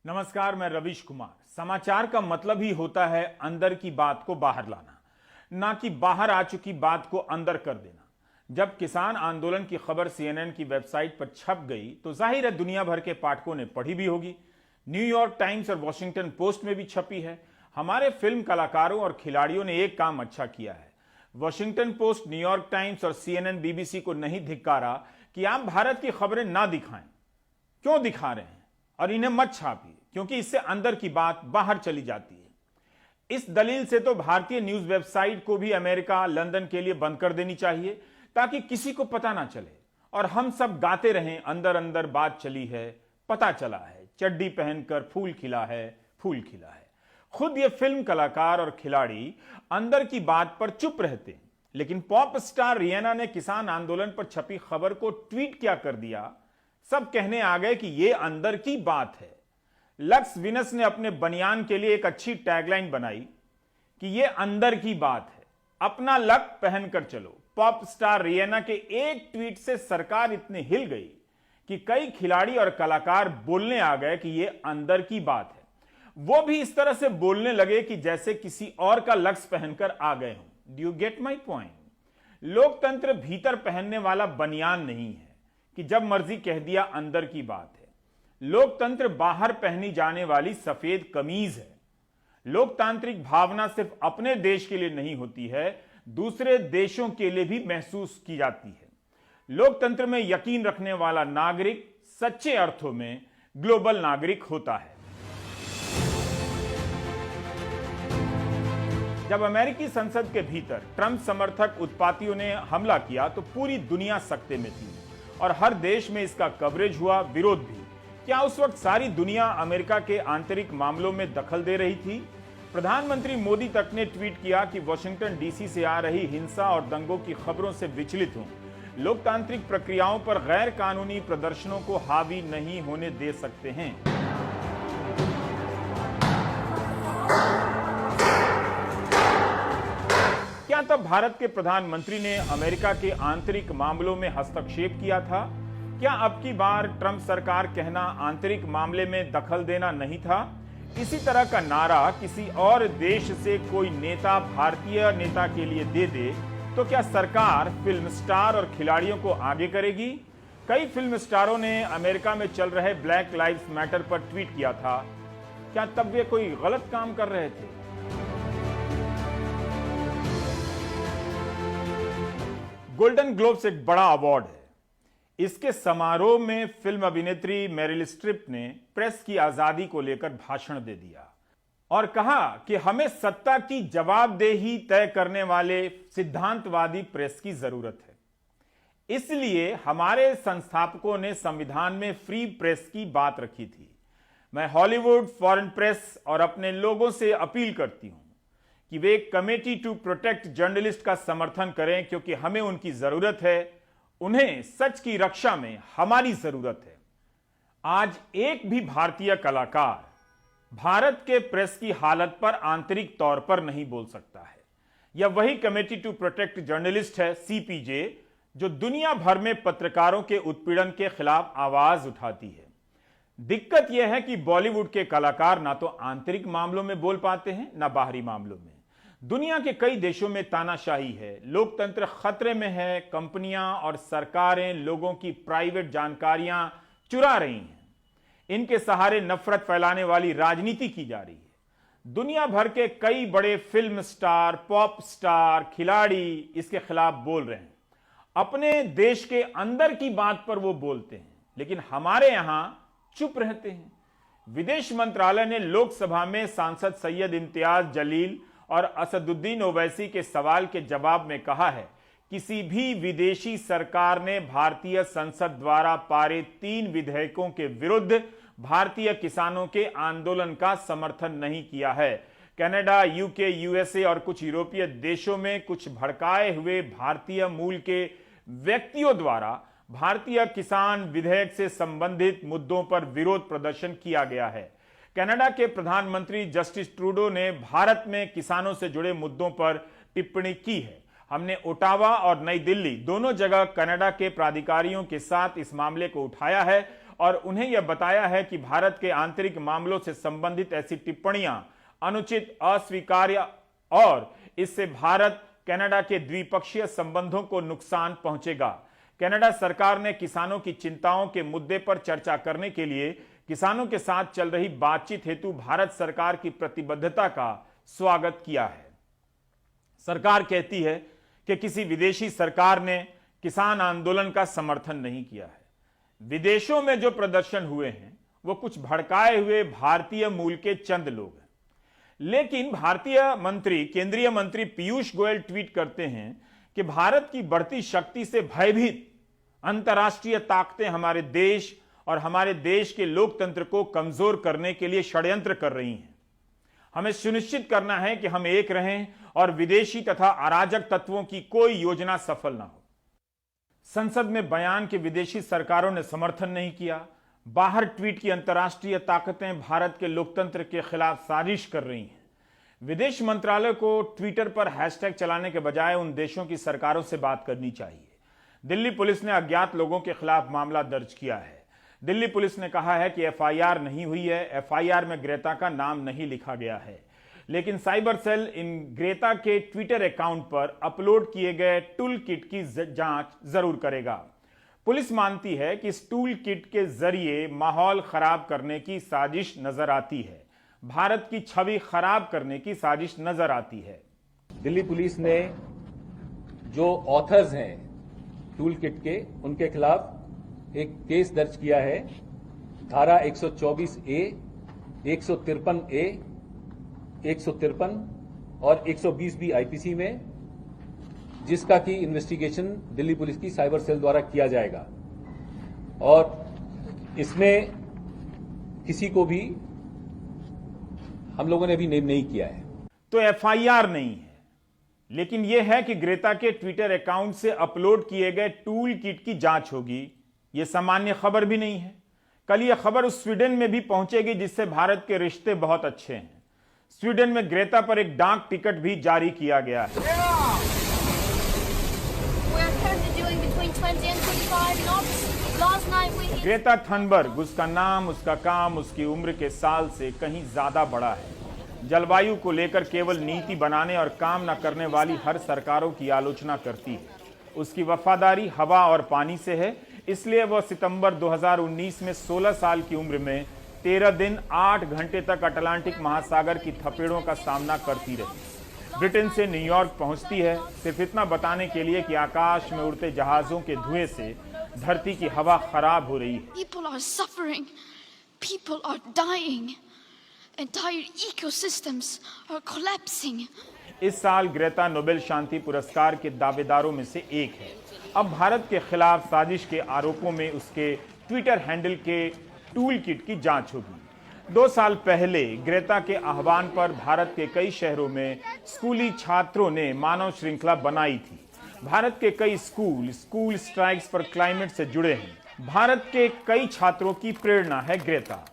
नमस्कार, मैं रविश कुमार। समाचार का मतलब ही होता है अंदर की बात को बाहर लाना, ना कि बाहर आ चुकी बात को अंदर कर देना। जब किसान आंदोलन की खबर CNN की वेबसाइट पर छप गई तो जाहिर है दुनिया भर के पाठकों ने पढ़ी भी होगी। न्यूयॉर्क टाइम्स और वॉशिंगटन पोस्ट में भी छपी है। हमारे फिल्म कलाकारों और खिलाड़ियों ने एक काम अच्छा किया है। वॉशिंगटन पोस्ट, न्यूयॉर्क टाइम्स और CNN, BBC को नहीं धिक्कारा कि आप भारत की खबरें ना दिखाएं। क्यों दिखा रहे हैं और इन्हें मत छापिए, क्योंकि इससे अंदर की बात बाहर चली जाती है। इस दलील से तो भारतीय न्यूज वेबसाइट को भी अमेरिका, लंदन के लिए बंद कर देनी चाहिए, ताकि किसी को पता ना चले और हम सब गाते रहें अंदर अंदर बात चली है, पता चला है, चड्डी पहनकर फूल खिला है, फूल खिला है। खुद ये फिल्म कलाकार और खिलाड़ी अंदर की बात पर चुप रहते हैं, लेकिन पॉप स्टार रियाना ने किसान आंदोलन पर छपी खबर को ट्वीट क्या कर दिया। सब कहने आ गए कि यह अंदर की बात है। लक्स विनस ने अपने बनियान के लिए एक अच्छी टैगलाइन बनाई कि यह अंदर की बात है, अपना लक पहनकर चलो। पॉप स्टार रियाना के एक ट्वीट से सरकार इतनी हिल गई कि कई खिलाड़ी और कलाकार बोलने आ गए कि यह अंदर की बात है। वो भी इस तरह से बोलने लगे कि जैसे किसी और का लक्स पहनकर आ गए हों। Do you get my point? लोकतंत्र भीतर पहनने वाला बनियान नहीं है कि जब मर्जी कह दिया अंदर की बात है। लोकतंत्र बाहर पहनी जाने वाली सफेद कमीज है। लोकतांत्रिक भावना सिर्फ अपने देश के लिए नहीं होती है, दूसरे देशों के लिए भी महसूस की जाती है। लोकतंत्र में यकीन रखने वाला नागरिक सच्चे अर्थों में ग्लोबल नागरिक होता है। जब अमेरिकी संसद के भीतर ट्रंप समर्थक उत्पातियों ने हमला किया तो पूरी दुनिया सकते में थी और हर देश में इसका कवरेज हुआ, विरोध भी। क्या उस वक्त सारी दुनिया अमेरिका के आंतरिक मामलों में दखल दे रही थी? प्रधानमंत्री मोदी तक ने ट्वीट किया कि वॉशिंगटन DC से आ रही हिंसा और दंगों की खबरों से विचलित हूं। लोकतांत्रिक प्रक्रियाओं पर गैर कानूनी प्रदर्शनों को हावी नहीं होने दे सकते हैं। क्या तब भारत के प्रधानमंत्री ने अमेरिका के आंतरिक मामलों में हस्तक्षेप किया था? क्या अब की बार ट्रंप सरकार कहना आंतरिक मामले में दखल देना नहीं था? इसी तरह का नारा किसी और देश से कोई नेता भारतीय नेता के लिए दे दे तो क्या सरकार फिल्म स्टार और खिलाड़ियों को आगे करेगी? कई फिल्म स्टारों ने अमेरिका में चल रहे ब्लैक लाइव्स मैटर पर ट्वीट किया था। क्या तब वे कोई गलत काम कर रहे थे? गोल्डन ग्लोब्स एक बड़ा अवार्ड है। इसके समारोह में फिल्म अभिनेत्री मेरिल स्ट्रिप ने प्रेस की आजादी को लेकर भाषण दे दिया और कहा कि हमें सत्ता की जवाबदेही तय करने वाले सिद्धांतवादी प्रेस की जरूरत है। इसलिए हमारे संस्थापकों ने संविधान में फ्री प्रेस की बात रखी थी। मैं हॉलीवुड, फॉरेन प्रेस और अपने लोगों से अपील करती हूं कि वे कमेटी टू प्रोटेक्ट जर्नलिस्ट का समर्थन करें, क्योंकि हमें उनकी जरूरत है। उन्हें सच की रक्षा में हमारी जरूरत है। आज एक भी भारतीय कलाकार भारत के प्रेस की हालत पर आंतरिक तौर पर नहीं बोल सकता है। यह वही कमेटी टू प्रोटेक्ट जर्नलिस्ट है, CPJ, जो दुनिया भर में पत्रकारों के उत्पीड़न के खिलाफ आवाज उठाती है। दिक्कत यह है कि बॉलीवुड के कलाकार ना तो आंतरिक मामलों में बोल पाते हैं, ना बाहरी मामलों में। दुनिया के कई देशों में तानाशाही है, लोकतंत्र खतरे में है, कंपनियां और सरकारें लोगों की प्राइवेट जानकारियां चुरा रही हैं। इनके सहारे नफरत फैलाने वाली राजनीति की जा रही है। दुनिया भर के कई बड़े फिल्म स्टार, पॉप स्टार, खिलाड़ी इसके खिलाफ बोल रहे हैं। अपने देश के अंदर की बात पर वो बोलते हैं, लेकिन हमारे यहां चुप रहते हैं। विदेश मंत्रालय ने लोकसभा में सांसद सैयद इम्तियाज जलील और असदुद्दीन ओवैसी के सवाल के जवाब में कहा है, किसी भी विदेशी सरकार ने भारतीय संसद द्वारा पारित 3 विधेयकों के विरुद्ध भारतीय किसानों के आंदोलन का समर्थन नहीं किया है। कनाडा, UK, USA और कुछ यूरोपीय देशों में कुछ भड़काए हुए भारतीय मूल के व्यक्तियों द्वारा भारतीय किसान विधेयक से संबंधित मुद्दों पर विरोध प्रदर्शन किया गया है। कनाडा के प्रधानमंत्री जस्टिस ट्रूडो ने भारत में किसानों से जुड़े मुद्दों पर टिप्पणी की है। हमने ओटावा और नई दिल्ली दोनों जगह कनाडा के प्राधिकारियों के साथ इस मामले को उठाया है और उन्हें यह बताया है कि भारत के आंतरिक मामलों से संबंधित ऐसी टिप्पणियां अनुचित, अस्वीकार्य और इससे भारत कनाडा के द्विपक्षीय संबंधों को नुकसान पहुंचेगा। कनाडा सरकार ने किसानों की चिंताओं के मुद्दे पर चर्चा करने के लिए किसानों के साथ चल रही बातचीत हेतु भारत सरकार की प्रतिबद्धता का स्वागत किया है। सरकार कहती है कि किसी विदेशी सरकार ने किसान आंदोलन का समर्थन नहीं किया है। विदेशों में जो प्रदर्शन हुए हैं वो कुछ भड़काए हुए भारतीय मूल के चंद लोग हैं। लेकिन केंद्रीय मंत्री पीयूष गोयल ट्वीट करते हैं कि भारत की बढ़ती शक्ति से भयभीत अंतर्राष्ट्रीय ताकतें हमारे देश और हमारे देश के लोकतंत्र को कमजोर करने के लिए षड्यंत्र कर रही हैं। हमें सुनिश्चित करना है कि हम एक रहें और विदेशी तथा अराजक तत्वों की कोई योजना सफल ना हो। संसद में बयान के विदेशी सरकारों ने समर्थन नहीं किया। बाहर ट्वीट की अंतर्राष्ट्रीय ताकतें भारत के लोकतंत्र के खिलाफ साजिश कर रही हैं। विदेश मंत्रालय को ट्विटर पर हैशटैग चलाने के बजाय उन देशों की सरकारों से बात करनी चाहिए। दिल्ली पुलिस ने अज्ञात लोगों के खिलाफ मामला दर्ज किया है। दिल्ली पुलिस ने कहा है कि एफआईआर नहीं हुई है। एफआईआर में ग्रेता का नाम नहीं लिखा गया है, लेकिन साइबर सेल इन ग्रेता के ट्विटर अकाउंट पर अपलोड किए गए टूल किट की जांच जरूर करेगा। पुलिस मानती है कि इस टूल किट के जरिए माहौल खराब करने की साजिश नजर आती है, भारत की छवि खराब करने की साजिश नजर आती है। दिल्ली पुलिस ने जो ऑथर्स हैं टूल किट के, उनके खिलाफ एक केस दर्ज किया है। धारा 124A, 153A, 153 और 120B आईपीसी में, जिसका की इन्वेस्टिगेशन दिल्ली पुलिस की साइबर सेल द्वारा किया जाएगा और इसमें किसी को भी हम लोगों ने अभी नेम नहीं किया है। तो एफआईआर नहीं है, लेकिन यह है कि ग्रेता के ट्विटर अकाउंट से अपलोड किए गए टूल किट की जांच होगी। यह सामान्य खबर भी नहीं है। कल यह खबर स्वीडन में भी पहुंचेगी, जिससे भारत के रिश्ते बहुत अच्छे हैं। स्वीडन में ग्रेता पर एक डाक टिकट भी जारी किया गया है। ग्रेता थनबर्ग, उसका नाम, उसका काम, उसकी उम्र के साल से कहीं ज्यादा बड़ा है। जलवायु को लेकर केवल नीति बनाने और काम न करने वाली हर सरकारों की आलोचना करती है। उसकी वफादारी हवा और पानी से है, इसलिए वह सितंबर 2019 में 16 साल की उम्र में 13 दिन 8 घंटे तक अटलांटिक महासागर की थपेड़ों का सामना करती रही। ब्रिटेन से न्यूयॉर्क पहुंचती है, सिर्फ इतना बताने के लिए कि आकाश में उड़ते जहाजों के धुएं से धरती की हवा खराब हो रही है। People are suffering. People are dying. Entire ecosystems are collapsing. इस साल ग्रेता नोबेल शांति पुरस्कार के दावेदारों में से एक है। अब भारत के खिलाफ साजिश के आरोपों में उसके ट्विटर हैंडल के टूल किट की जांच होगी। 2 साल पहले ग्रेता के आह्वान पर भारत के कई शहरों में स्कूली छात्रों ने मानव श्रृंखला बनाई थी। भारत के कई स्कूल स्ट्राइक्स पर क्लाइमेट से जुड़े हैं। भारत के कई छात्रों की प्रेरणा है ग्रेता।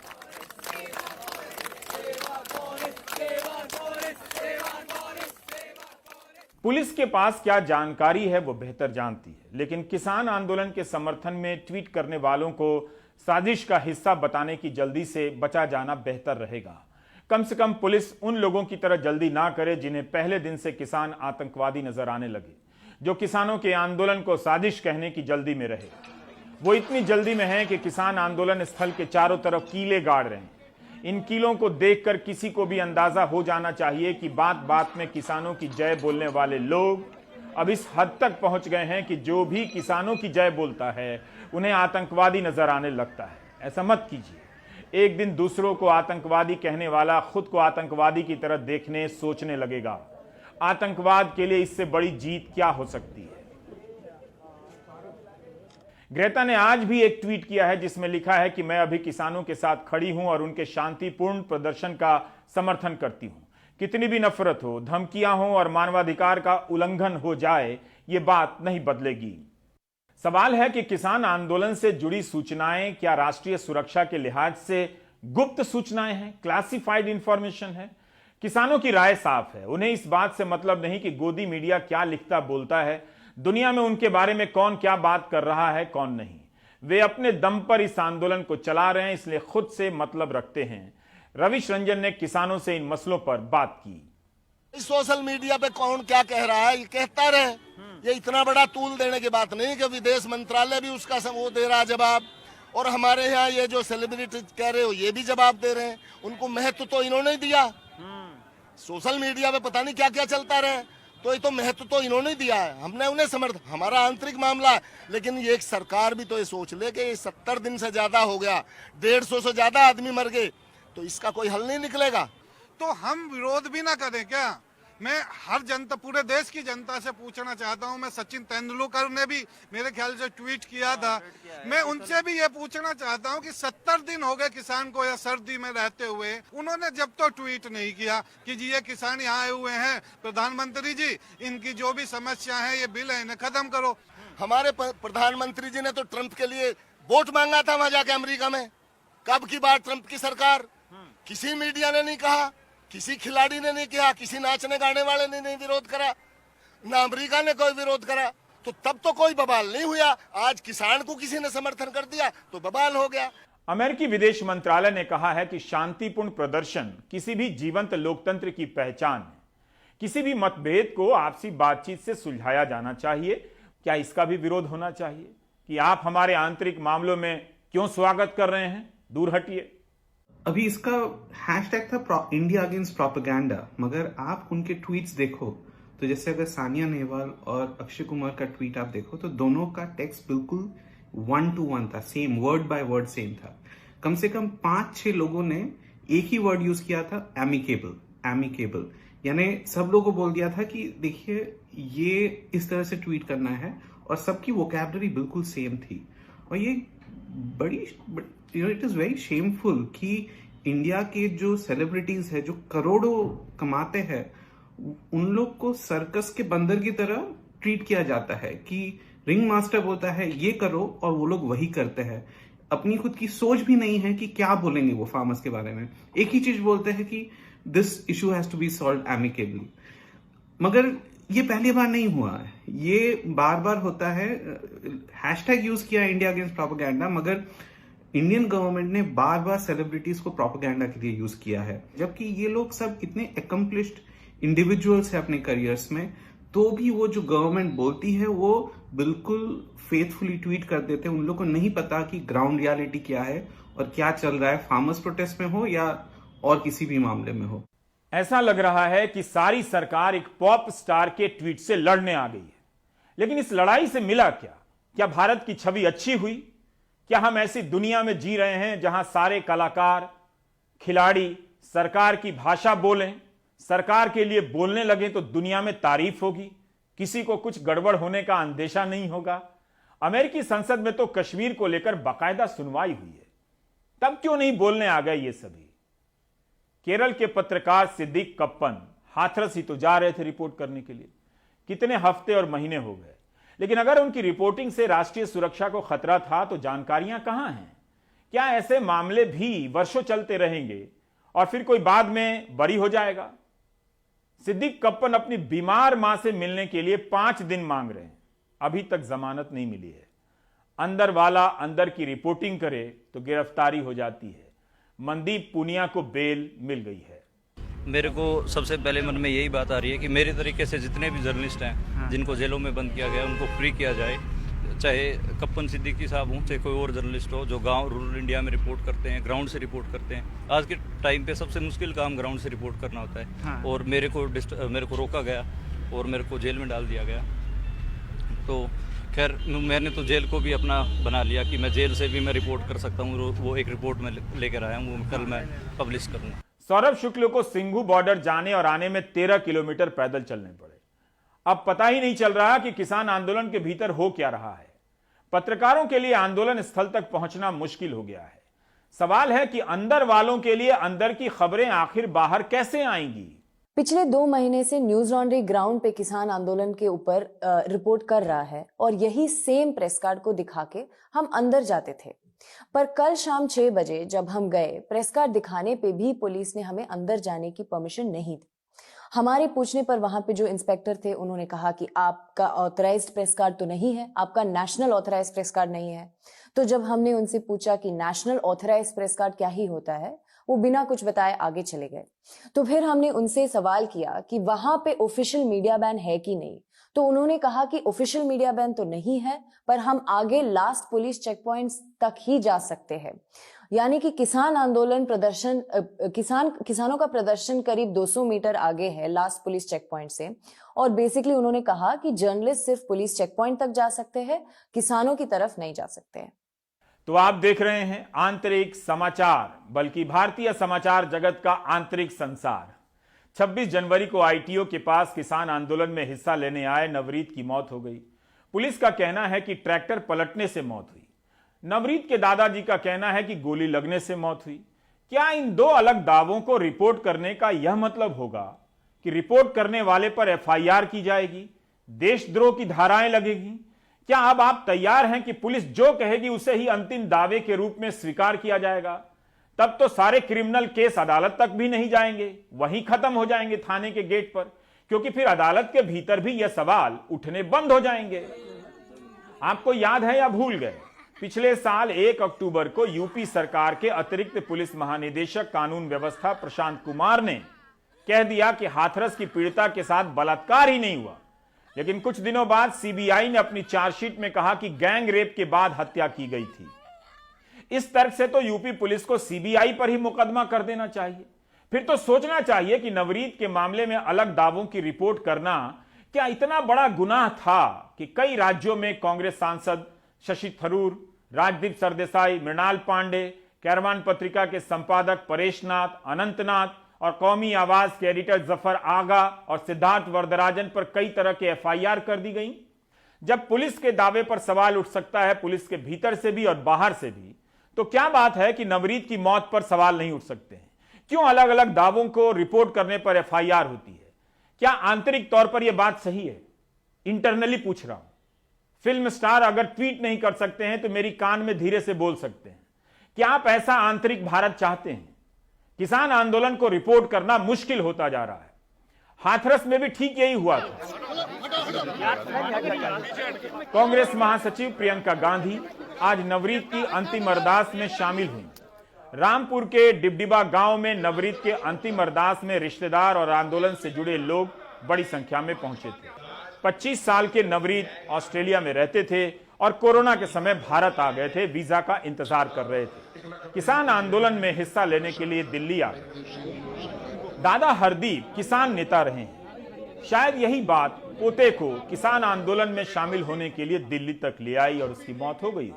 पुलिस के पास क्या जानकारी है वो बेहतर जानती है, लेकिन किसान आंदोलन के समर्थन में ट्वीट करने वालों को साजिश का हिस्सा बताने की जल्दी से बचा जाना बेहतर रहेगा। कम से कम पुलिस उन लोगों की तरह जल्दी ना करे जिन्हें पहले दिन से किसान आतंकवादी नजर आने लगे, जो किसानों के आंदोलन को साजिश कहने की जल्दी में रहे। वो इतनी जल्दी में है कि किसान आंदोलन स्थल के चारों तरफ कीले गाड़ रहे हैं। इन कीलों को देखकर किसी को भी अंदाजा हो जाना चाहिए कि बात बात में किसानों की जय बोलने वाले लोग अब इस हद तक पहुंच गए हैं कि जो भी किसानों की जय बोलता है उन्हें आतंकवादी नजर आने लगता है। ऐसा मत कीजिए। एक दिन दूसरों को आतंकवादी कहने वाला खुद को आतंकवादी की तरह देखने सोचने लगेगा। आतंकवाद के लिए इससे बड़ी जीत क्या हो सकती है। ग्रेता ने आज भी एक ट्वीट किया है जिसमें लिखा है कि मैं अभी किसानों के साथ खड़ी हूं और उनके शांतिपूर्ण प्रदर्शन का समर्थन करती हूं। कितनी भी नफरत हो, धमकियां हो और मानवाधिकार का उल्लंघन हो जाए, ये बात नहीं बदलेगी। सवाल है कि किसान आंदोलन से जुड़ी सूचनाएं क्या राष्ट्रीय सुरक्षा के लिहाज से गुप्त सूचनाएं हैं, क्लासिफाइड इंफॉर्मेशन है? किसानों की राय साफ है। उन्हें इस बात से मतलब नहीं कि गोदी मीडिया क्या लिखता बोलता है, दुनिया में उनके बारे में कौन क्या बात कर रहा है कौन नहीं। वे अपने दम पर इस आंदोलन को चला रहे हैं, इसलिए खुद से मतलब रखते हैं। रविश रंजन ने किसानों से इन मसलों पर बात की। सोशल मीडिया पे कौन क्या कह रहा है ये कहता रहे, ये इतना बड़ा तूल देने की बात नहीं कि विदेश मंत्रालय भी उसका वो दे रहा जवाब, और हमारे यहाँ ये जो सेलिब्रिटी कह रहे हो ये भी जवाब दे रहे हैं। उनको महत्व तो इन्होंने दिया। सोशल मीडिया पे पता नहीं क्या क्या चलता रहे, तो ये तो महत्व तो इन्होंने दिया है, हमने उन्हें समर्थन, हमारा आंतरिक मामला है। लेकिन ये एक सरकार भी तो ये सोच ले कि ये 70 दिन से ज्यादा हो गया, 150 से ज्यादा आदमी मर गए, तो इसका कोई हल नहीं निकलेगा। तो हम विरोध भी ना करें क्या? मैं हर जनता, पूरे देश की जनता से पूछना चाहता हूं। मैं सचिन तेंदुलकर ने भी मेरे ख्याल से ट्वीट किया था, मैं उनसे भी ये पूछना चाहता हूं कि 70 दिन हो गए किसान को या सर्दी में रहते हुए, उन्होंने जब तो ट्वीट नहीं किया कि जी ये किसान यहाँ आए हुए हैं, प्रधानमंत्री जी इनकी जो भी समस्या है ये बिल है इन्हें खत्म करो। हमारे प्रधानमंत्री जी ने तो ट्रंप के लिए वोट मांगा था वहां जाके अमेरिका में। कब की बात ट्रंप की सरकार, किसी मीडिया ने नहीं कहा, किसी खिलाड़ी ने नहीं किया, किसी नाचने गाने वाले ने नहीं विरोध करा, ना अमेरिका ने कोई विरोध करा, तो तब तो कोई बवाल नहीं हुआ। आज किसान को किसी ने समर्थन कर दिया तो बवाल हो गया। अमेरिकी विदेश मंत्रालय ने कहा है कि शांतिपूर्ण प्रदर्शन किसी भी जीवंत लोकतंत्र की पहचान है। किसी भी मतभेद को आपसी बातचीत से सुलझाया जाना चाहिए। क्या इसका भी विरोध होना चाहिए कि आप हमारे आंतरिक मामलों में क्यों स्वागत कर रहे हैं? दूर हटिए। अभी इसका हैशटैग था इंडिया अगेंस्ट प्रोपेगेंडा, मगर आप उनके ट्वीट्स देखो तो जैसे अगर सानिया नेहवाल और अक्षय कुमार का ट्वीट आप देखो तो दोनों का टेक्स्ट बिल्कुल 1 to 1 था, same word by word same था। कम से कम 5-6 लोगों ने एक ही वर्ड यूज किया था, एमिकेबल, यानी सब लोगों को बोल दिया था कि देखिए ये इस तरह से ट्वीट करना है, और सबकी वोकैबुलरी बिल्कुल सेम थी। और ये इट इज वेरी शेमफुल कि इंडिया के जो सेलिब्रिटीज है जो करोड़ों कमाते हैं, उन लोग को सर्कस के बंदर की तरह ट्रीट किया जाता है कि रिंग मास्टर बोलता है ये करो और वो लोग वही करते हैं। अपनी खुद की सोच भी नहीं है कि क्या बोलेंगे वो फार्मर्स के बारे में। एक ही चीज बोलते हैं कि this issue has to be solve amicably. मगर ये पहली बार नहीं हुआ है, ये बार बार होता है। हैशटैग यूज किया इंडिया अगेंस्ट प्रोपेगेंडा, मगर इंडियन गवर्नमेंट ने बार बार सेलिब्रिटीज को प्रोपेगेंडा के लिए यूज किया है, जबकि ये लोग सब इतने अकम्प्लिश्ड इंडिविजुअल्स है अपने करियर्स में, तो भी वो जो गवर्नमेंट बोलती है वो बिल्कुल फेथफुली ट्वीट कर देते हैं। उन लोग को नहीं पता कि ग्राउंड रियलिटी क्या है और क्या चल रहा है, फार्मर्स प्रोटेस्ट में हो या और किसी भी मामले में हो। ऐसा लग रहा है कि सारी सरकार एक पॉप स्टार के ट्वीट से लड़ने आ गई है। लेकिन इस लड़ाई से मिला क्या? क्या भारत की छवि अच्छी हुई? क्या हम ऐसी दुनिया में जी रहे हैं जहां सारे कलाकार, खिलाड़ी सरकार की भाषा बोलें, सरकार के लिए बोलने लगे तो दुनिया में तारीफ होगी, किसी को कुछ गड़बड़ होने का अंदेशा नहीं होगा? अमेरिकी संसद में तो कश्मीर को लेकर बाकायदा सुनवाई हुई है, तब क्यों नहीं बोलने आ गए ये सभी? केरल के पत्रकार सिद्दीक कप्पन हाथरस ही तो जा रहे थे रिपोर्ट करने के लिए। कितने हफ्ते और महीने हो गए, लेकिन अगर उनकी रिपोर्टिंग से राष्ट्रीय सुरक्षा को खतरा था तो जानकारियां कहां हैं? क्या ऐसे मामले भी वर्षों चलते रहेंगे और फिर कोई बाद में बरी हो जाएगा? सिद्दीक कप्पन अपनी बीमार मां से मिलने के लिए 5 दिन मांग रहे हैं, अभी तक जमानत नहीं मिली है। अंदर वाला अंदर की रिपोर्टिंग करे तो गिरफ्तारी हो जाती है। मनदीप पुनिया को बेल मिल गई है। मेरे को सबसे पहले मन में यही बात आ रही है कि मेरे तरीके से जितने भी जर्नलिस्ट हैं जिनको जेलों में बंद किया गया उनको फ्री किया जाए। चाहे कप्पन सिद्दीकी साहब हों, चाहे कोई और जर्नलिस्ट हो जो गांव रूरल इंडिया में रिपोर्ट करते हैं, ग्राउंड से रिपोर्ट करते हैं। आज के टाइम पे सबसे मुश्किल काम ग्राउंड से रिपोर्ट करना होता है। और मेरे को रोका गया और मेरे को जेल में डाल दिया गया। तो खैर मैंने तो जेल को भी अपना बना लिया कि मैं जेल से भी मैं रिपोर्ट कर सकता हूँ। वो एक रिपोर्ट में लेकर आया हूँ, वो कल मैं पब्लिश करूँगा। सौरभ शुक्ल को सिंघू बॉर्डर जाने और आने में 13 किलोमीटर पैदल चलने पड़े। अब पता ही नहीं चल रहा कि किसान आंदोलन के भीतर हो क्या रहा है। पत्रकारों के लिए आंदोलन स्थल तक पहुंचना मुश्किल हो गया है। सवाल है कि अंदर वालों के लिए अंदर की खबरें आखिर बाहर कैसे आएंगी? पिछले 2 महीने से न्यूज लॉन्ड्री ग्राउंड पे किसान आंदोलन के ऊपर रिपोर्ट कर रहा है और यही सेम प्रेस कार्ड को दिखा के हम अंदर जाते थे। पर कल शाम 6 बजे जब हम गए, प्रेस कार्ड दिखाने पे भी पुलिस ने हमें अंदर जाने की परमिशन नहीं दी। हमारे पूछने पर वहां पे जो इंस्पेक्टर थे उन्होंने कहा कि आपका ऑथराइज्ड प्रेस कार्ड तो नहीं है, आपका नेशनल ऑथराइज्ड प्रेस कार्ड नहीं है। तो जब हमने उनसे पूछा कि नेशनल ऑथराइज्ड प्रेस कार्ड क्या ही होता है, वो बिना कुछ बताए आगे चले गए। तो फिर हमने उनसे सवाल किया कि वहां पे ऑफिशियल मीडिया बैन है कि नहीं, तो उन्होंने कहा कि ऑफिशियल मीडिया बैन तो नहीं है, पर हम आगे लास्ट पुलिस चेक पॉइंट्स तक ही जा सकते हैं। यानी कि किसान आंदोलन प्रदर्शन किसानों का प्रदर्शन करीब 200 मीटर आगे है लास्ट पुलिस चेक पॉइंट से। और बेसिकली उन्होंने कहा कि जर्नलिस्ट सिर्फ पुलिस चेक पॉइंट तक जा सकते हैं, किसानों की तरफ नहीं जा सकते हैं। तो आप देख रहे हैं आंतरिक समाचार, बल्कि भारतीय समाचार जगत का आंतरिक संसार। 26 जनवरी को आईटीओ के पास किसान आंदोलन में हिस्सा लेने आए नवरीत की मौत हो गई। पुलिस का कहना है कि ट्रैक्टर पलटने से मौत हुई। नवरीत के दादाजी का कहना है कि गोली लगने से मौत हुई। क्या इन दो अलग दावों को रिपोर्ट करने का यह मतलब होगा कि रिपोर्ट करने वाले पर एफआईआर की जाएगी, देशद्रोह की धाराएं लगेगी? क्या अब आप तैयार हैं कि पुलिस जो कहेगी उसे ही अंतिम दावे के रूप में स्वीकार किया जाएगा? तब तो सारे क्रिमिनल केस अदालत तक भी नहीं जाएंगे, वहीं खत्म हो जाएंगे थाने के गेट पर, क्योंकि फिर अदालत के भीतर भी यह सवाल उठने बंद हो जाएंगे। आपको याद है या भूल गए, पिछले साल 1 अक्टूबर को यूपी सरकार के अतिरिक्त पुलिस महानिदेशक कानून व्यवस्था प्रशांत कुमार ने कह दिया कि हाथरस की पीड़िता के साथ बलात्कार ही नहीं हुआ। लेकिन कुछ दिनों बाद सीबीआई ने अपनी चार्जशीट में कहा कि गैंग रेप के बाद हत्या की गई थी। इस तर्क से तो यूपी पुलिस को सीबीआई पर ही मुकदमा कर देना चाहिए। फिर तो सोचना चाहिए कि नवरीत के मामले में अलग दावों की रिपोर्ट करना क्या इतना बड़ा गुनाह था कि कई राज्यों में कांग्रेस सांसद शशि थरूर, राजदीप सरदेसाई, मृणाल पांडे, कैरवान पत्रिका के संपादक परेश नाथ, अनंतनाथ और कौमी आवाज के एडिटर जफर आगा और सिद्धार्थ वरदराजन पर कई तरह के एफआईआर कर दी गई। जब पुलिस के दावे पर सवाल उठ सकता है पुलिस के भीतर से भी और बाहर से भी, तो क्या बात है कि नवरीत की मौत पर सवाल नहीं उठ सकते हैं? क्यों अलग अलग दावों को रिपोर्ट करने पर एफआईआर होती है? क्या आंतरिक तौर पर यह बात सही है? इंटरनली पूछ रहा हूं। फिल्म स्टार अगर ट्वीट नहीं कर सकते हैं तो मेरी कान में धीरे से बोल सकते हैं। क्या आप ऐसा आंतरिक भारत चाहते हैं? किसान आंदोलन को रिपोर्ट करना मुश्किल होता जा रहा है। हाथरस में भी ठीक यही हुआ था। कांग्रेस महासचिव प्रियंका गांधी आज नवरीत की अंतिम अरदास में शामिल हुई। रामपुर के डिबडिबा गांव में नवरीत के अंतिम अरदास में रिश्तेदार और आंदोलन से जुड़े लोग बड़ी संख्या में पहुंचे थे। 25 साल के नवरीत ऑस्ट्रेलिया में रहते थे और कोरोना के समय भारत आ गए थे, वीजा का इंतजार कर रहे थे। किसान आंदोलन में हिस्सा लेने के लिए दिल्ली आ गए। दादा हरदीप किसान नेता रहे हैं। शायद यही बात पोते को किसान आंदोलन में शामिल होने के लिए दिल्ली तक ले आई और उसकी मौत हो गई।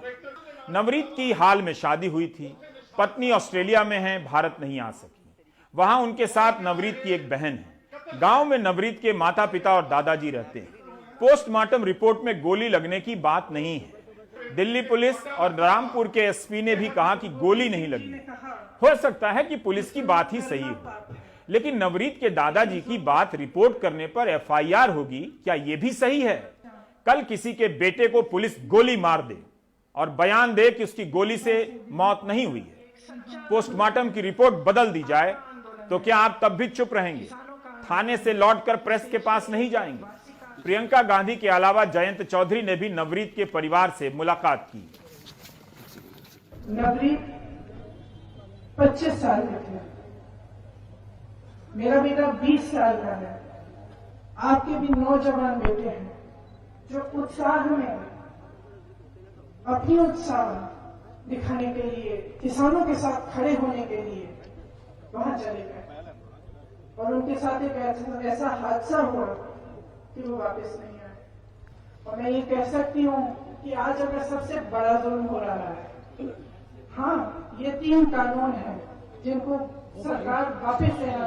नवरीत की हाल में शादी हुई थी, पत्नी ऑस्ट्रेलिया में है, भारत नहीं आ सकी। वहां उनके साथ नवरीत की एक बहन है। गांव में नवरीत के माता पिता और दादाजी रहते हैं। पोस्टमार्टम रिपोर्ट में गोली लगने की बात नहीं है। दिल्ली पुलिस और रामपुर के एसपी ने भी कहा कि गोली नहीं लगी। हो सकता है कि पुलिस की बात ही सही हो, लेकिन नवरीत के दादाजी की बात रिपोर्ट करने पर एफआईआर होगी, क्या यह भी सही है? कल किसी के बेटे को पुलिस गोली मार दे और बयान दे कि उसकी गोली से मौत नहीं हुई है, पोस्टमार्टम की रिपोर्ट बदल दी जाए, तो क्या आप तब भी चुप रहेंगे? थाने से लौटकर प्रेस के पास नहीं जाएंगे? प्रियंका गांधी के अलावा जयंत चौधरी ने भी नवरीत के परिवार से मुलाकात की। नवरीत 25 साल के थे, मेरा बेटा 20 साल का है। आपके भी नौजवान बेटे हैं जो उत्साह में अपनी उत्साह दिखाने के लिए, किसानों के साथ खड़े होने के लिए वहां चले गए और उनके साथ एक ऐसा हादसा हुआ कि वो वापस नहीं आए। और मैं ये कह सकती हूँ कि आज अगर सबसे बड़ा जुल्म हो रहा है, हाँ, ये 3 कानून हैं जिनको सरकार वापस लेना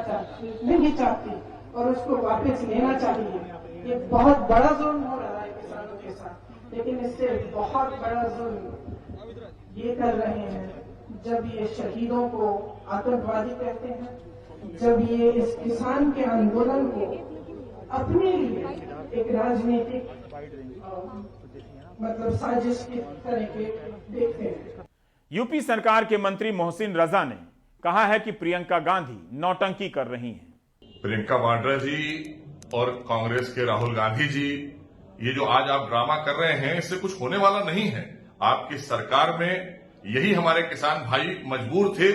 नहीं चाहती और उसको वापस लेना चाहिए। ये बहुत बड़ा जुल्म हो रहा है किसानों के साथ, लेकिन इससे बहुत बड़ा जुल्म ये कर रहे हैं जब ये शहीदों को आतंकवादी कहते हैं, जब ये इस किसान के आंदोलन को अपने लिए एक राजनीतिक मतलब साजिश की तरह के देखते हैं। यूपी सरकार के मंत्री मोहसिन रजा ने कहा है कि प्रियंका गांधी नौटंकी कर रही हैं। प्रियंका वाड्रा जी और कांग्रेस के राहुल गांधी जी, ये जो आज आप ड्रामा कर रहे हैं, इससे कुछ होने वाला नहीं है। आपकी सरकार में यही हमारे किसान भाई मजबूर थे,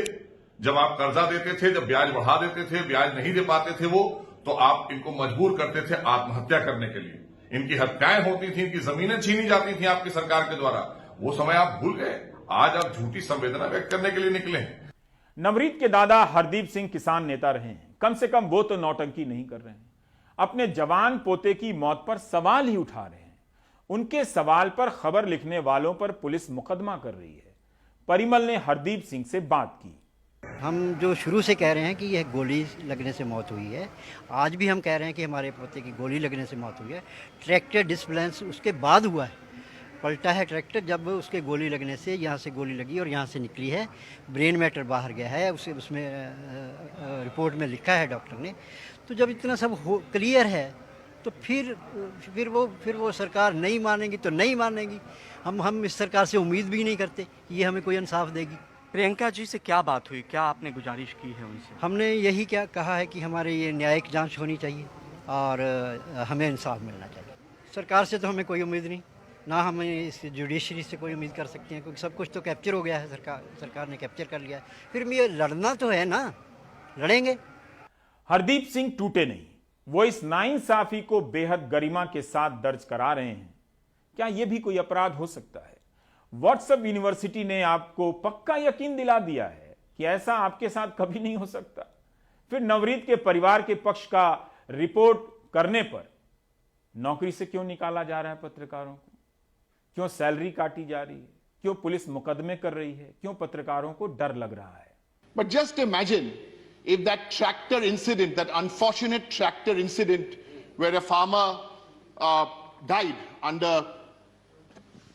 जब आप कर्जा देते थे, जब ब्याज बढ़ा देते थे, ब्याज नहीं दे पाते थे वो, तो आप इनको मजबूर करते थे आत्महत्या करने के लिए। इनकी हत्याएं होती थी, इनकी जमीनें छीनी जाती थी आपकी सरकार के द्वारा। वो समय आप भूल गए, आज आप झूठी संवेदना व्यक्त करने के लिए निकले हैं। नवरीत के दादा हरदीप सिंह किसान नेता रहे हैं, कम से कम वो तो नौटंकी नहीं कर रहे हैं। अपने जवान पोते की मौत पर सवाल ही उठा रहे हैं। उनके सवाल पर खबर लिखने वालों पर पुलिस मुकदमा कर रही है। परिमल ने हरदीप सिंह से बात की। हम जो शुरू से कह रहे हैं कि यह गोली लगने से मौत हुई है, आज भी हम कह रहे हैं कि हमारे पोते की गोली लगने से मौत हुई है। ट्रैक्टर डिस्बैलेंस उसके बाद हुआ है, पलटा है ट्रैक्टर, जब उसके गोली लगने से यहाँ से गोली लगी और यहाँ से निकली है, ब्रेन मैटर बाहर गया है, उसमें रिपोर्ट में लिखा है डॉक्टर ने। तो जब इतना सब क्लियर है तो फिर वो सरकार नहीं मानेगी तो नहीं मानेगी। हम इस सरकार से उम्मीद भी नहीं करते कि ये हमें कोई इंसाफ देगी। प्रियंका जी से क्या बात हुई, क्या आपने गुजारिश की है उनसे? हमने यही क्या कहा है कि हमारे ये न्यायिक जांच होनी चाहिए और हमें इंसाफ मिलना चाहिए। सरकार से तो हमें कोई उम्मीद नहीं, ना हमें इस जुडिशरी से कोई उम्मीद कर सकते हैं, क्योंकि सब कुछ तो कैप्चर हो गया है, सरकार ने कैप्चर कर लिया है। फिर ये लड़ना तो है ना, लड़ेंगे। हरदीप सिंह टूटे नहीं, वो इस नाइंसाफी को बेहद गरिमा के साथ दर्ज करा रहे हैं। क्या यह भी कोई अपराध हो सकता है? व्हाट्सएप यूनिवर्सिटी ने आपको पक्का यकीन दिला दिया है कि ऐसा आपके साथ कभी नहीं हो सकता। फिर नवरीत के परिवार के पक्ष का रिपोर्ट करने पर नौकरी से क्यों निकाला जा रहा है पत्रकारों को? क्यों सैलरी काटी जा रही है? क्यों पुलिस मुकदमे कर रही है? क्यों पत्रकारों को डर लग रहा है? But just imagine if that tractor incident, that unfortunate tractor incident where a farmer died under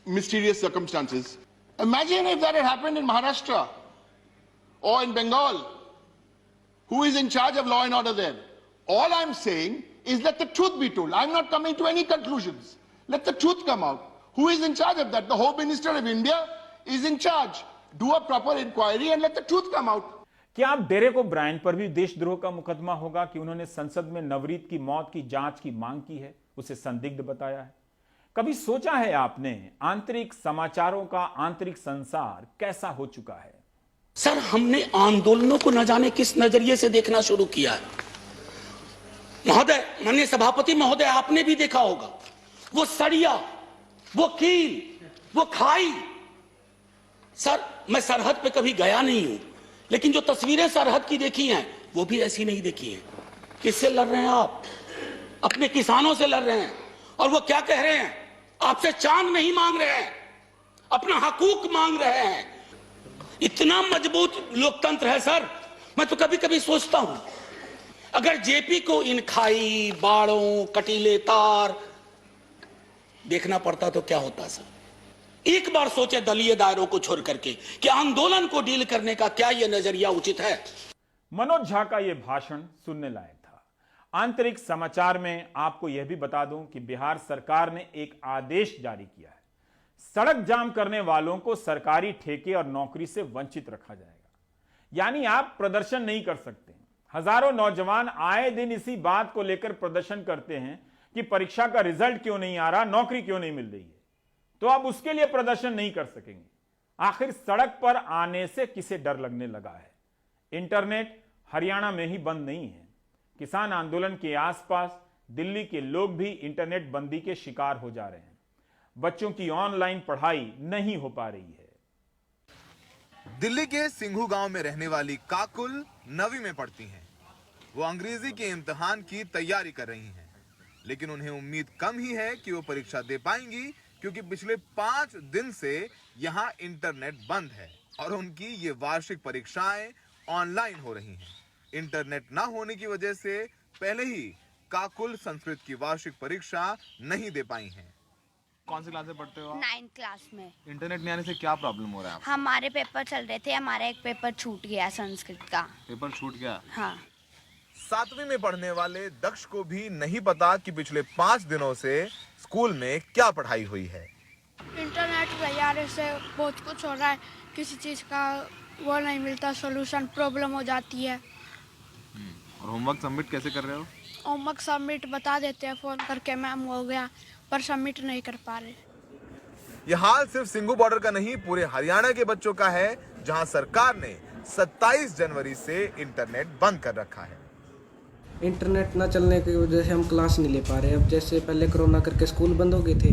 mysterious circumstances. Imagine if that had happened in Maharashtra or in Bengal. Who is in charge of law and order there? All I'm saying is let the truth be told. I'm not coming to any conclusions. Let the truth come out. Who is in charge of that? The Home Minister of India is in charge. Do a proper inquiry and let the truth come out. क्या आप Derek O'Brien पर भी देशद्रोह का मुकदमा होगा कि उन्होंने संसद में नवरीत की मौत की जांच की मांग की है, उसे संदिग्ध बताया है? कभी सोचा है आपने आंतरिक समाचारों का आंतरिक संसार कैसा हो चुका है? सर, हमने आंदोलनों को न जाने किस नजरिए से देखना शुरू किया है। महोदय, माननीय सभापति महोदय, आपने भी देखा होगा वो सड़िया, वो कील, वो खाई। सर, मैं सरहद पे कभी गया नहीं हूं, लेकिन जो तस्वीरें सरहद की देखी हैं वो भी ऐसी नहीं देखी हैं। किससे लड़ रहे हैं आप? अपने किसानों से लड़ रहे हैं। और वो क्या कह रहे हैं? आपसे चांद नहीं मांग रहे हैं, अपना हकूक मांग रहे हैं। इतना मजबूत लोकतंत्र है सर। मैं तो कभी कभी सोचता हूं, अगर जेपी को इन खाई, बाड़ों, कटीले तार देखना पड़ता तो क्या होता सर? एक बार सोचे दलीय दायरों को छोड़ करके कि आंदोलन को डील करने का क्या यह नजरिया उचित है? मनोज झा का यह भाषण सुनने लायक था। आंतरिक समाचार में आपको यह भी बता दूं कि बिहार सरकार ने एक आदेश जारी किया है। सड़क जाम करने वालों को सरकारी ठेके और नौकरी से वंचित रखा जाएगा। यानी आप प्रदर्शन नहीं कर सकते। हजारों नौजवान आए दिन इसी बात को लेकर प्रदर्शन करते हैं कि परीक्षा का रिजल्ट क्यों नहीं आ रहा, नौकरी क्यों नहीं मिल रही है। तो आप उसके लिए प्रदर्शन नहीं कर सकेंगे। आखिर सड़क पर आने से किसे डर लगने लगा है? इंटरनेट हरियाणा में ही बंद नहीं है। किसान आंदोलन के आसपास दिल्ली के लोग भी इंटरनेट बंदी के शिकार हो जा रहे हैं। बच्चों की ऑनलाइन पढ़ाई नहीं हो पा रही है। दिल्ली के सिंघू गांव में रहने वाली काकुल 9वीं में पढ़ती हैं। वो अंग्रेजी के इम्तिहान की तैयारी कर रही हैं, लेकिन उन्हें उम्मीद कम ही है कि वो परीक्षा दे पाएंगी, क्योंकि पिछले 5 दिन से यहाँ इंटरनेट बंद है और उनकी ये वार्षिक परीक्षाएं ऑनलाइन हो रही हैं। इंटरनेट ना होने की वजह से पहले ही काकुल संस्कृत की वार्षिक परीक्षा नहीं दे पाई हैं। कौन सी क्लास में पढ़ते हो आप? 9th क्लास में। इंटरनेट नहीं आने से क्या प्रॉब्लम हो रहा है आपको? हमारे पेपर चल रहे थे, हमारा एक पेपर छूट गया संस्कृत का। पेपर छूट गया? हाँ। 7वीं में पढ़ने वाले दक्ष को भी नहीं पता कि पिछले 5 दिनों से स्कूल में क्या पढ़ाई हुई है। इंटरनेट के आने से बहुत कुछ हो रहा है किसी चीज़ का वो नहीं मिलता, सोल्यूशन प्रॉब्लम हो जाती है। और होमवर्क सबमिट कैसे कर रहे हो? होमवर्क सबमिट बता देते हैं फ़ोन करके, मैम हो गया, पर सबमिट नहीं कर पा रहे। यह हाल सिर्फ सिंघू बॉर्डर का नहीं, पूरे हरियाणा के बच्चों का है, जहां सरकार ने 27 जनवरी से इंटरनेट बंद कर रखा है। इंटरनेट ना चलने की वजह से हम क्लास नहीं ले पा रहे। अब जैसे पहले कोरोना करके स्कूल बंद हो गए थे,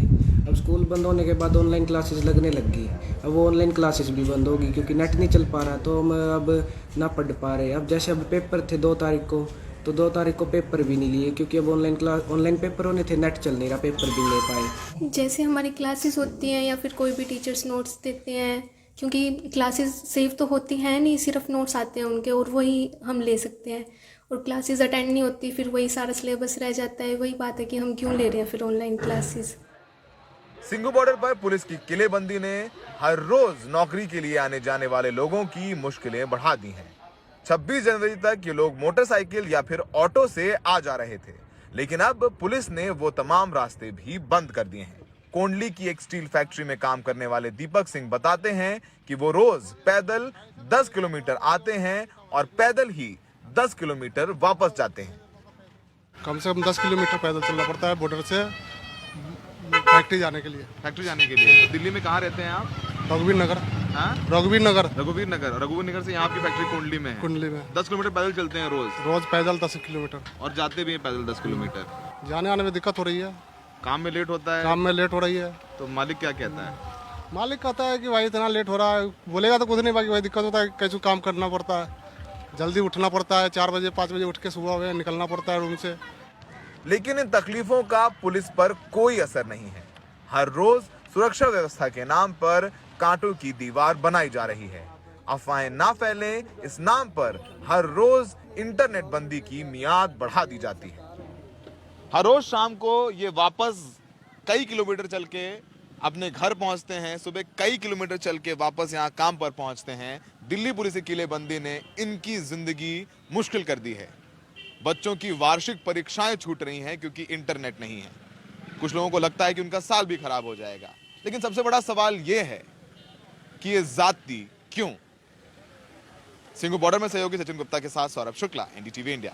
अब स्कूल बंद होने के बाद ऑनलाइन क्लासेस लगने लग गई। अब वो ऑनलाइन क्लासेस भी बंद होगी क्योंकि नेट नहीं चल पा रहा, तो हम अब ना पढ़ पा रहे। अब जैसे अब पेपर थे 2 तारीख को, तो 2 तारीख को पेपर भी नहीं लिए क्योंकि अब ऑनलाइन पेपर होने थे, नेट चल नहीं रहा, पेपर भी ले पाए। जैसे हमारी क्लासेस होती हैं या फिर कोई भी टीचर्स नोट्स देते हैं, क्योंकि क्लासेस सेव तो होती हैं नहीं, सिर्फ नोट्स आते हैं उनके और वही हम ले सकते हैं, और क्लासेस अटेंड नहीं होती, फिर वही सारा सिलेबस रह जाता है। वही बात है कि हम क्यों ले रहे हैं फिर ऑनलाइन क्लासेस। सिंघू बॉर्डर पर पुलिस की किलेबंदी ने हर रोज नौकरी के लिए आने जाने वाले लोगों की मुश्किलें बढ़ा दी हैं। 26 जनवरी तक ये लोग मोटरसाइकिल या फिर ऑटो से आ जा रहे थे, लेकिन अब पुलिस ने वो तमाम रास्ते भी बंद कर दिए हैं। कोंडली की एक स्टील फैक्ट्री में काम करने वाले दीपक सिंह बताते हैं कि वो रोज पैदल 10 किलोमीटर आते हैं और पैदल ही 10 किलोमीटर वापस जाते हैं। कम से कम 10 किलोमीटर पैदल चलना पड़ता है बॉर्डर से फैक्ट्री जाने के लिए। फैक्ट्री जाने के लिए? तो दिल्ली में कहाँ रहते हैं आप? रघुवीर नगर। हाँ? रघुवीर नगर। रघुवीर नगर। रघुवीर नगर से यहाँ की फैक्ट्री कुंडली में है। कुंडली में 10 किलोमीटर पैदल चलते हैं रोज? रोज पैदल 10 किलोमीटर। और जाते भी हैं पैदल 10 किलोमीटर? जाने आने में दिक्कत हो रही है। काम में लेट होता है? काम में लेट हो रही है। तो मालिक क्या कहता है? मालिक कहता है कि भाई इतना लेट हो रहा है, बोलेगा तो कुछ नहीं, बाकी भाई दिक्कत होता है, कैसे काम करना पड़ता है, जल्दी उठना पड़ता है, 4 बजे 5 बजे उठ के सुबह निकलना पड़ता है रूम से। लेकिन इन तकलीफों का पुलिस पर कोई असर नहीं है। हर रोज सुरक्षा व्यवस्था के नाम पर कांटों की दीवार बनाई जा रही है। अफवाहें ना फैले इस नाम पर हर रोज इंटरनेट बंदी की मियाद बढ़ा दी जाती है। हर रोज शाम को ये वापस कई किलोमीटर चल के अपने घर पहुंचते हैं, सुबह कई किलोमीटर चल के वापस यहाँ काम पर पहुंचते हैं। दिल्ली पुलिस की किलेबंदी ने इनकी जिंदगी मुश्किल कर दी है। बच्चों की वार्षिक परीक्षाएं छूट रही हैं क्योंकि इंटरनेट नहीं है। कुछ लोगों को लगता है कि उनका साल भी खराब हो जाएगा, लेकिन सबसे बड़ा सवाल यह है कि ये जाती क्यों। सिंघू बॉर्डर में सहयोगी सचिन गुप्ता के साथ सौरभ शुक्ला, एनडीटीवी इंडिया।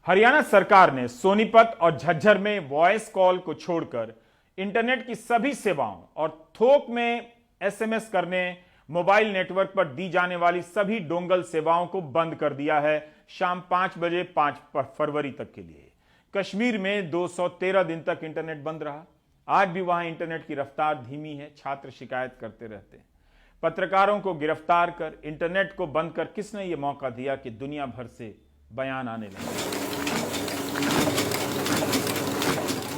हरियाणा सरकार ने सोनीपत और झज्जर में वॉइस कॉल को छोड़कर इंटरनेट की सभी सेवाओं और थोक में एसएमएस करने, मोबाइल नेटवर्क पर दी जाने वाली सभी डोंगल सेवाओं को बंद कर दिया है शाम 5 बजे 5 फरवरी तक के लिए। कश्मीर में 213 दिन तक इंटरनेट बंद रहा। आज भी वहां इंटरनेट की रफ्तार धीमी है, छात्र शिकायत करते रहते हैं। पत्रकारों को गिरफ्तार कर इंटरनेट को बंद कर किसने यह मौका दिया कि दुनिया भर से बयान आने लगे।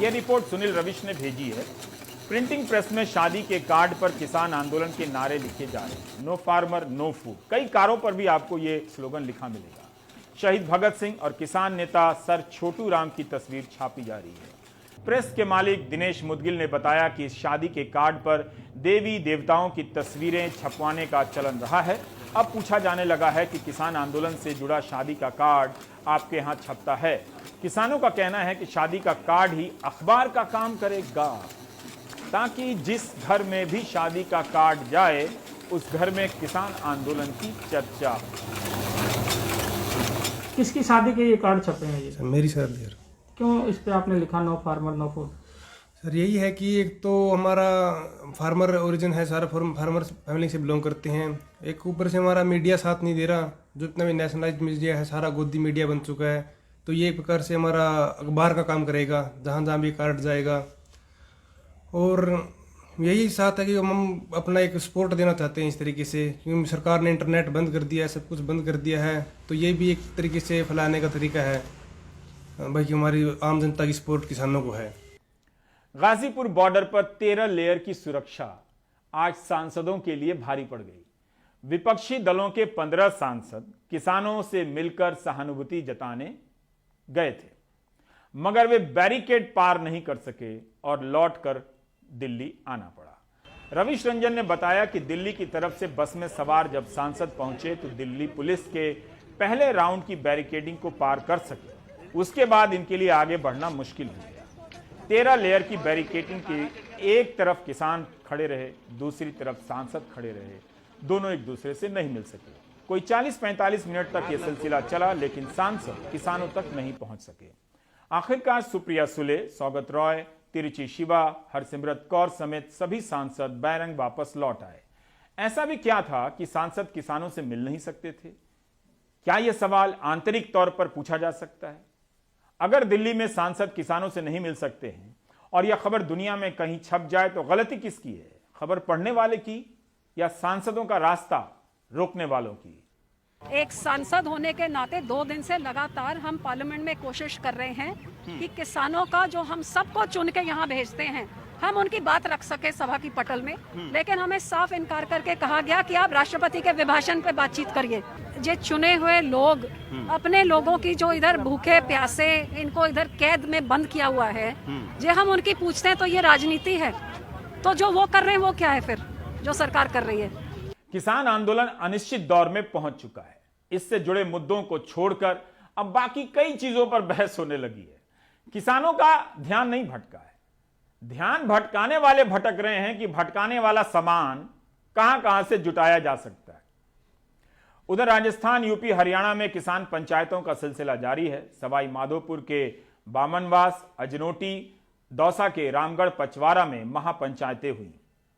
यह रिपोर्ट सुनील रविश ने भेजी है। प्रिंटिंग प्रेस में शादी के कार्ड पर किसान आंदोलन के नारे लिखे जा रहे हैं। No farmer no food. कई कारों पर भी आपको यह स्लोगन लिखा मिलेगा। शहीद भगत सिंह और किसान नेता सर छोटू राम की तस्वीर छापी जा रही है। प्रेस के मालिक दिनेश मुदगिल ने बताया कि इस शादी के कार्ड पर देवी देवताओं की तस्वीरें छपवाने का चलन रहा है। अब पूछा जाने लगा है कि किसान आंदोलन से जुड़ा शादी का कार्ड आपके यहाँ छपता है। किसानों का कहना है कि शादी का कार्ड ही अखबार का काम करेगा, ताकि जिस घर में भी शादी का कार्ड जाए उस घर में किसान आंदोलन की चर्चा। किसकी शादी के ये कार्ड छपे हैं? ये मेरी शादी। क्यों इस पे आपने लिखा no farmer no food? Sir यही है कि एक तो हमारा फार्मर ओरिजिन है, सारा फार्मर फैमिली से बिलोंग करते हैं। एक ऊपर से हमारा मीडिया साथ नहीं दे रहा, जितना भी नेशनलाइज्ड मीडिया है सारा गोदी मीडिया बन चुका है। तो ये एक प्रकार से हमारा अखबार का काम करेगा, जहाँ जहाँ भी कार्ड जाएगा। और यही साथ है कि हम अपना एक सपोर्ट देना चाहते हैं इस तरीके से, क्योंकि सरकार ने इंटरनेट बंद कर दिया है, सब कुछ बंद कर दिया है। तो ये भी एक तरीके से फैलाने का तरीका है भाई कि हमारी आम जनता की सपोर्ट किसानों को है। गाजीपुर बॉर्डर पर 13 लेयर की सुरक्षा आज सांसदों के लिए भारी पड़ गई। विपक्षी दलों के 15 सांसद किसानों से मिलकर सहानुभूति जताने गए थे, मगर वे बैरिकेड पार नहीं कर सके और लौटकर दिल्ली आना पड़ा। रविश रंजन ने बताया कि दिल्ली की तरफ से बस में सवार जब सांसद पहुंचे तो दिल्ली पुलिस के पहले राउंड की बैरिकेडिंग को पार कर सके। उसके बाद इनके लिए आगे बढ़ना मुश्किल हो गया। 13 लेयर की बैरिकेडिंग की एक तरफ किसान खड़े रहे, दूसरी तरफ सांसद खड़े रहे। दोनों एक दूसरे से नहीं मिल सके। कोई 40-45 मिनट तक यह सिलसिला चला, लेकिन सांसद किसानों तक नहीं पहुंच सके। आखिरकार सुप्रिया सुले, सौगत रॉय, तिरुचि शिवा, हरसिमरत कौर समेत सभी सांसद बैरंग वापस लौट आए। ऐसा भी क्या था कि सांसद किसानों से मिल नहीं सकते थे? क्या यह सवाल आंतरिक तौर पर पूछा जा सकता है? अगर दिल्ली में सांसद किसानों से नहीं मिल सकते हैं और यह खबर दुनिया में कहीं छप जाए तो गलती किसकी है? खबर पढ़ने वाले की या सांसदों का रास्ता रोकने वालों की? एक सांसद होने के नाते 2 दिन से लगातार हम पार्लियामेंट में कोशिश कर रहे हैं कि किसानों का जो हम सबको चुन के यहाँ भेजते हैं, हम उनकी बात रख सके सभा की पटल में, लेकिन हमें साफ इनकार करके कहा गया कि आप राष्ट्रपति के अभिभाषण पे बातचीत करिए। ये चुने हुए लोग अपने लोगों की जो इधर भूखे प्यासे इनको इधर कैद में बंद किया हुआ है, ये हम उनकी पूछते हैं तो ये राजनीति है? तो जो वो कर रहे हैं वो क्या है फिर जो सरकार कर रही है? किसान आंदोलन अनिश्चित दौर में पहुंच चुका है। इससे जुड़े मुद्दों को छोड़कर अब बाकी कई चीजों पर बहस होने लगी है। किसानों का ध्यान नहीं भटका है, ध्यान भटकाने वाले भटक रहे हैं कि भटकाने वाला सामान कहां से जुटाया जा सकता है। उधर राजस्थान, यूपी, हरियाणा में किसान पंचायतों का सिलसिला जारी है। सवाई माधोपुर के बामनवास, अजनोटी, दौसा के रामगढ़ पचवारा में महापंचायतें हुई।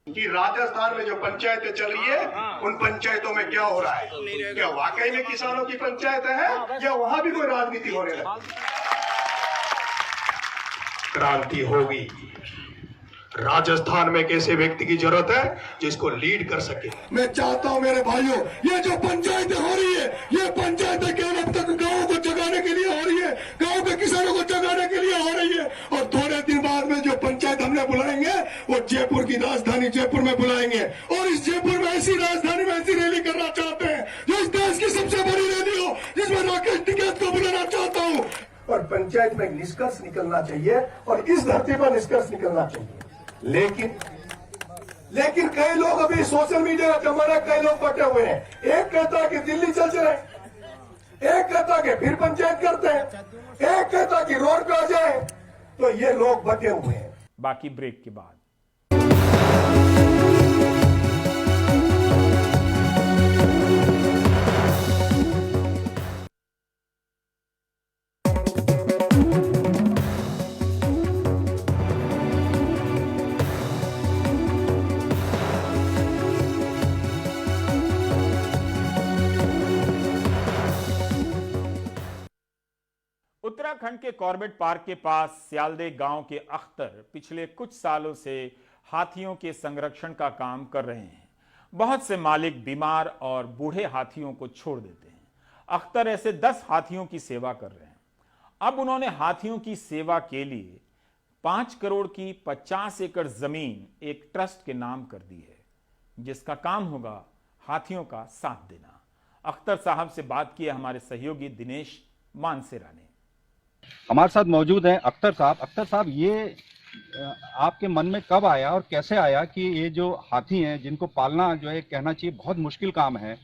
कि राजस्थान में जो पंचायतें चल रही है, उन पंचायतों में क्या हो रहा है? क्या वाकई में किसानों की पंचायत है या वहां भी कोई राजनीति होने लगी? क्रांति होगी। राजस्थान में एक ऐसे व्यक्ति की जरूरत है जिसको लीड कर सके। मैं चाहता हूं मेरे भाइयों, ये जो पंचायतें हो रही है, ये पंचायतें केवल अब तक गांवों को जगाने के लिए हो रही है, गांव के किसानों को जगाने के लिए हो रही है। और थोड़े दिन बाद में जो पंचायत हमने बुलाएंगे वो जयपुर की राजधानी जयपुर में बुलाएंगे, और इस जयपुर में ऐसी राजधानी में ऐसी रैली करना चाहते हैं जो इस देश की सबसे बड़ी रैली हो, जिसमें राकेश टिकैत को बुलाना चाहता हूँ। और पंचायत में निष्कर्ष निकलना चाहिए और इस धरती पर निष्कर्ष निकलना चाहिए। लेकिन कई लोग अभी सोशल मीडिया का जमाना, कई लोग बटे हुए हैं। एक कहता है कि दिल्ली चल चले, एक कहता है कि फिर पंचायत करते हैं, एक कहता है कि रोड पे आ जाए। तो ये लोग बटे हुए हैं। बाकी ब्रेक के बाद। उत्तराखंड के कॉर्बेट पार्क के पास सियालदे गांव के अख्तर पिछले कुछ सालों से हाथियों के संरक्षण का काम कर रहे हैं। बहुत से मालिक बीमार और बूढ़े हाथियों को छोड़ देते हैं। अख्तर ऐसे 10 हाथियों की सेवा कर रहे हैं। अब उन्होंने हाथियों की सेवा के लिए 5 करोड़ की 50 एकड़ जमीन एक ट्रस्ट के नाम कर दी है, जिसका काम होगा हाथियों का साथ देना। अख्तर साहब से बात की है हमारे सहयोगी दिनेश मानसेरा ने। हमारे साथ मौजूद हैं अख्तर साहब। अख्तर साहब, ये आपके मन में कब आया और कैसे आया कि ये जो हाथी हैं जिनको पालना जो है कहना चाहिए बहुत मुश्किल काम है,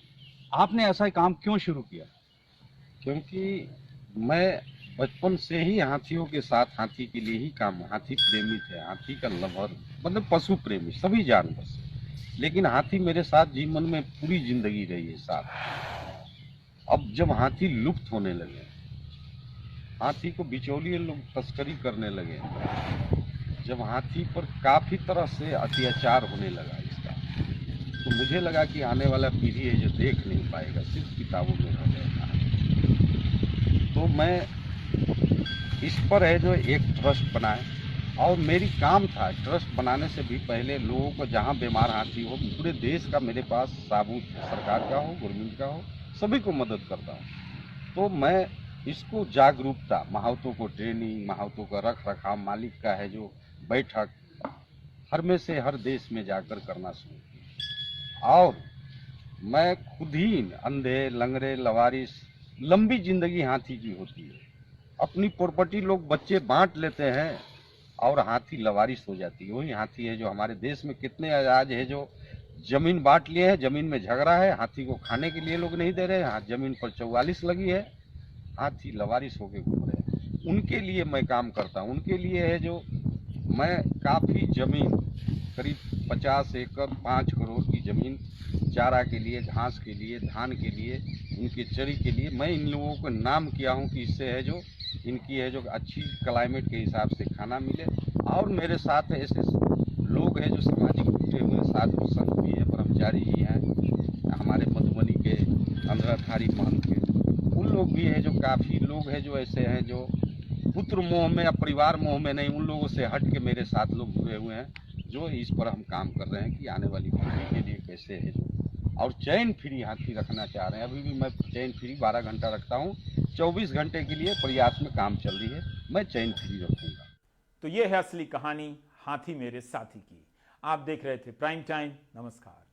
आपने ऐसा काम क्यों शुरू किया? क्योंकि मैं बचपन से ही हाथियों के साथ, हाथी के लिए ही काम, हाथी प्रेमी थे, हाथी का लवर, मतलब पशु प्रेमी सभी जानवर से। लेकिन हाथी मेरे साथ जीवन में पूरी जिंदगी रही है साथ। अब जब हाथी लुप्त होने लगे, हाथी को बिचौलिए लोग तस्करी करने लगे, जब हाथी पर काफी तरह से अत्याचार होने लगा इसका, तो मुझे लगा कि आने वाला पीढ़ी है जो देख नहीं पाएगा, सिर्फ किताबों में रह जाएगा। तो मैं इस पर है जो एक ट्रस्ट बनाए, और मेरी काम था ट्रस्ट बनाने से भी पहले लोगों को जहाँ बीमार हाथी हो, पूरे देश का मेरे पास साबुत सरकार का हो, गवर्नमेंट का हो, सभी को मदद करता हूँ। तो मैं इसको जागरूकता, महावतों को ट्रेनिंग, महावतों का रख रखाव, मालिक का है जो बैठक, हर में से हर देश में जाकर करना शुरू किया। और मैं खुद ही अंधे, लंगड़े, लवारिस, लंबी जिंदगी हाथी की होती है। अपनी प्रॉपर्टी लोग बच्चे बांट लेते हैं और हाथी लवारिस हो जाती है। वही हाथी है जो हमारे देश में कितने आज है जो जमीन बांट लिए हैं, जमीन में झगड़ा है, हाथी को खाने के लिए लोग नहीं दे रहे हैं, जमीन पर 44 लगी है, हाथी लवारिस होके घूम रहे हैं। उनके लिए मैं काम करता हूँ। उनके लिए है जो मैं काफ़ी ज़मीन, करीब 50 एकड़ 5 करोड़ की जमीन चारा के लिए, घास के लिए, धान के लिए, इनके चरी के लिए मैं इन लोगों को नाम किया हूँ कि इससे है जो इनकी है जो अच्छी क्लाइमेट के हिसाब से खाना मिले। और मेरे साथ ऐसे लोग हैं जो सामाजिक जुटे हुए, साधु संत भी है, ब्रह्मचारी ही हैं, हमारे मधुबनी के अंधराधारी महंत के, उन लोग भी हैं जो काफ़ी लोग हैं जो ऐसे हैं जो पुत्र मोह में या परिवार मोह में नहीं, उन लोगों से हट के मेरे साथ लोग जुड़े हुए हैं जो इस पर हम काम कर रहे हैं कि आने वाली पीढ़ी के लिए कैसे है जो, और चैन फ्री हाथी रखना चाह रहे हैं। अभी भी मैं चैन फ्री 12 घंटा रखता हूँ, 24 घंटे के लिए प्रयास में काम चल रही है, मैं चैन फ्री रखूँगा। तो ये है असली कहानी हाथी मेरे साथी की। आप देख रहे थे प्राइम टाइम। नमस्कार।